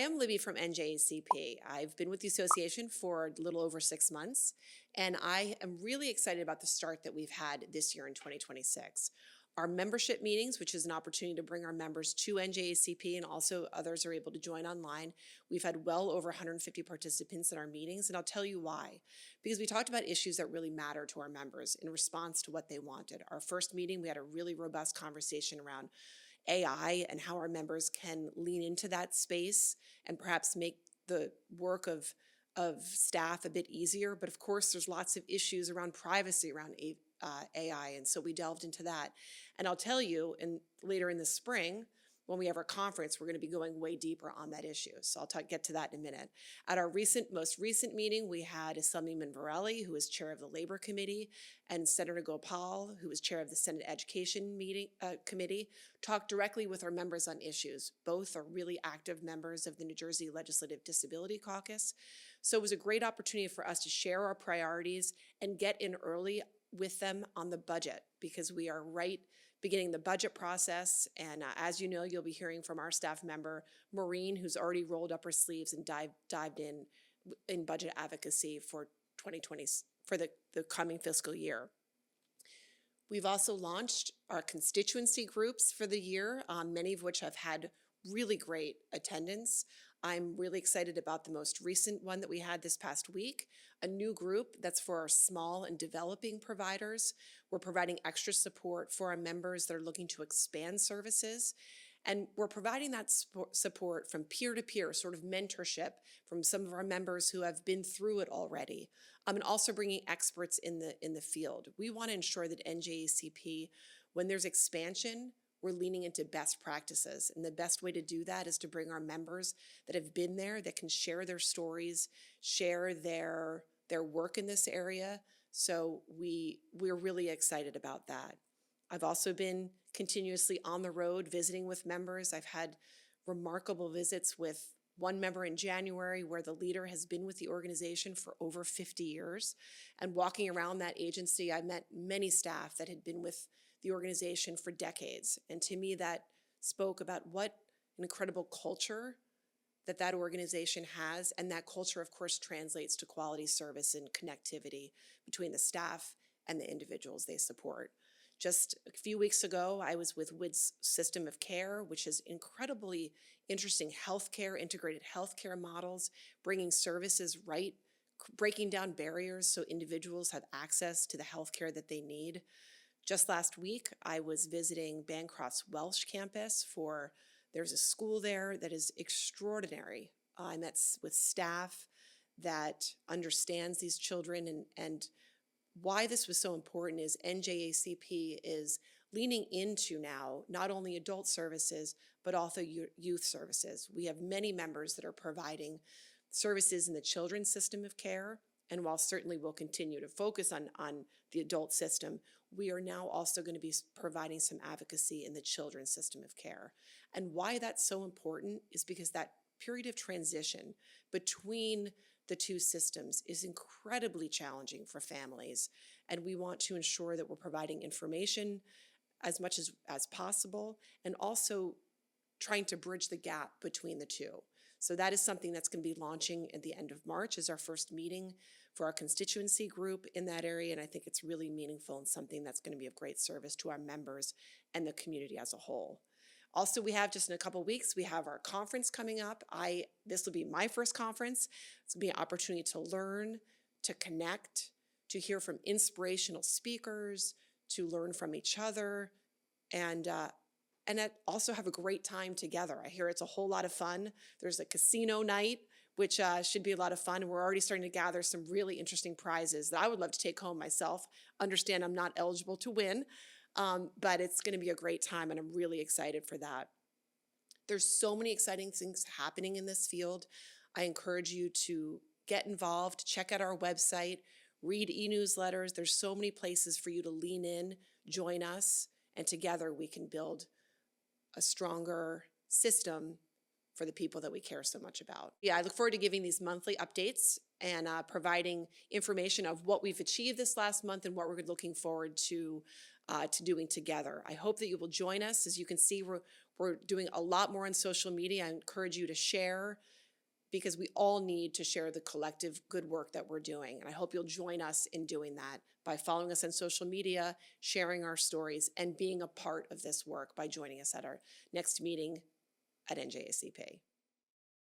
am Libby from NJACP. I've been with the association for a little over 6 months, and I am really excited about the start that we've had this year in 2026. Our membership meetings, which is an opportunity to bring our members to NJACP, and also others are able to join online. We've had well over 150 participants in our meetings, and I'll tell you why. Because we talked about issues that really matter to our members in response to what they wanted. Our first meeting, we had a really robust conversation around AI and how our members can lean into that space and perhaps make the work of staff a bit easier. But of course, there's lots of issues around privacy around AI, and so we delved into that. And I'll tell you, later in the spring, when we have our conference, we're going to be going way deeper on that issue. So I'll get to that in a minute. At our most recent meeting, we had Assemblyman Varelli, who is chair of the Labor Committee, and Senator Gopal, who is chair of the Senate Education Committee, talk directly with our members on issues. Both are really active members of the New Jersey Legislative Disability Caucus. So it was a great opportunity for us to share our priorities and get in early with them on the budget, because we are beginning the budget process. And as you know, you'll be hearing from our staff member, Maureen, who's already rolled up her sleeves and dived in budget advocacy for 2020, for the coming fiscal year. We've also launched our constituency groups for the year, many of which have had really great attendance. I'm really excited about the most recent one that we had this past week, a new group that's for our small and developing providers. We're providing extra support for our members that are looking to expand services. And we're providing that support from peer-to-peer, sort of mentorship from some of our members who have been through it already, and also bringing experts in the field. We want to ensure that NJACP, when there's expansion, we're leaning into best practices. And the best way to do that is to bring our members that have been there, that can share their stories, share their work in this area. So we're really excited about that. I've also been continuously on the road visiting with members. I've had remarkable visits with one member in January where the leader has been with the organization for over 50 years. And walking around that agency, I met many staff that had been with the organization for decades. And to me, that spoke about what an incredible culture that organization has. And that culture, of course, translates to quality service and connectivity between the staff and the individuals they support. Just a few weeks ago, I was with WID's System of Care, which is incredibly interesting healthcare, integrated healthcare models, bringing services right, breaking down barriers so individuals have access to the healthcare that they need. Just last week, I was visiting Bancroft's Welsh campus there's a school there that is extraordinary. I met with staff that understands these children, and why this was so important is NJACP is leaning into now not only adult services, but also youth services. We have many members that are providing services in the children's system of care. And while certainly we'll continue to focus on the adult system, we are now also going to be providing some advocacy in the children's system of care. And why that's so important is because that period of transition between the two systems is incredibly challenging for families. And we want to ensure that we're providing information as much as possible, and also trying to bridge the gap between the two. So that is something that's going to be launching at the end of March as our first meeting for our constituency group in that area. And I think it's really meaningful and something that's going to be of great service to our members and the community as a whole. Also, we have just in a couple of weeks, we have our conference coming up. This will be my first conference. It's going to be an opportunity to learn, to connect, to hear from inspirational speakers, to learn from each other, and also have a great time together. I hear it's a whole lot of fun. There's a casino night, which should be a lot of fun. And we're already starting to gather some really interesting prizes that I would love to take home myself. Understand I'm not eligible to win, but it's going to be a great time, and I'm really excited for that. There's so many exciting things happening in this field. I encourage you to get involved, check out our website, read e-newsletters. There's so many places for you to lean in, join us, and together we can build a stronger system for the people that we care so much about. Yeah, I look forward to giving these monthly updates and providing information of what we've achieved this last month and what we're looking forward to doing together. I hope that you will join us. As you can see, We're doing a lot more on social media. I encourage you to share, because we all need to share the collective good work that we're doing. And I hope you'll join us in doing that by following us on social media, sharing our stories, and being a part of this work by joining us at our next meeting at NJACP.